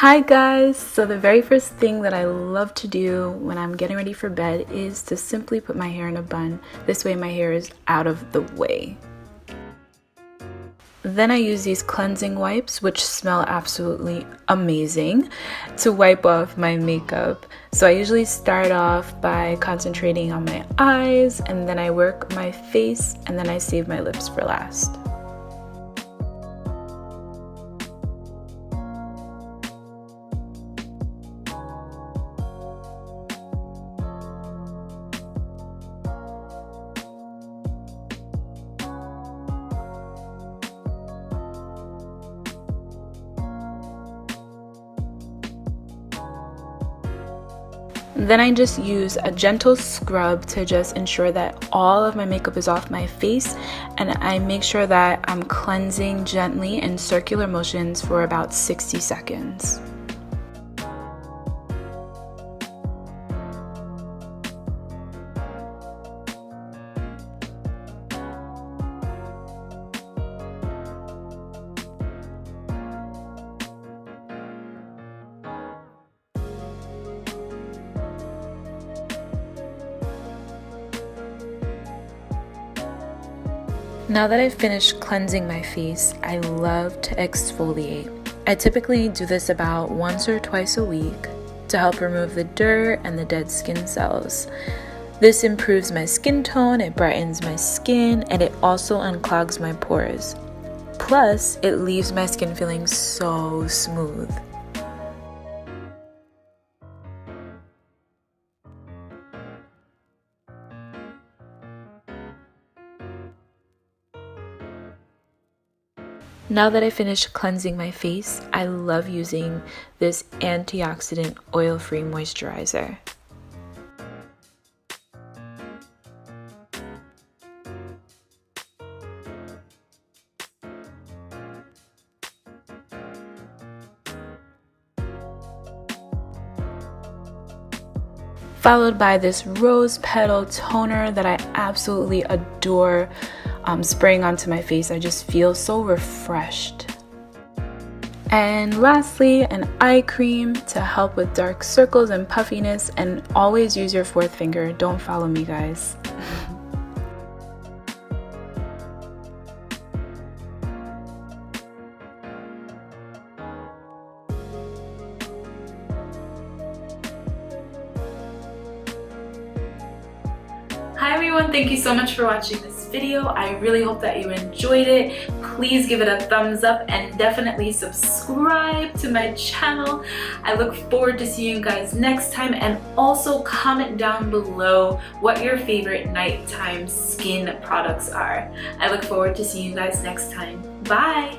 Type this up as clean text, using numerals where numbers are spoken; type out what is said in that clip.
Hi guys! So the very first thing that I love to do when I'm getting ready for bed is to simply put my hair in a bun. This way my hair is out of the way. Then I use these cleansing wipes, which smell absolutely amazing, to wipe off my makeup. So I usually start off by concentrating on my eyes, and then I work my face, and then I save my lips for last. Then I just use a gentle scrub to just ensure that all of my makeup is off my face, and I make sure that I'm cleansing gently in circular motions for about 60 seconds. Now that I've finished cleansing my face, I love to exfoliate. I typically do this about once or twice a week to help remove the dirt and the dead skin cells. This improves my skin tone, it brightens my skin, and it also unclogs my pores. Plus, it leaves my skin feeling so smooth. Now that I finished cleansing my face, I love using this antioxidant oil-free moisturizer. Followed by this rose petal toner that I absolutely adore. Spraying onto my face, I just feel so refreshed. And lastly, an eye cream to help with dark circles and puffiness, and always use your fourth finger. Don't follow me, guys. Hi everyone, thank you so much for watching this video. I really hope that you enjoyed it. Please give it a thumbs up and definitely subscribe to my channel. I look forward to seeing you guys next time, and also comment down below what your favorite nighttime skin products are. I look forward to seeing you guys next time. Bye!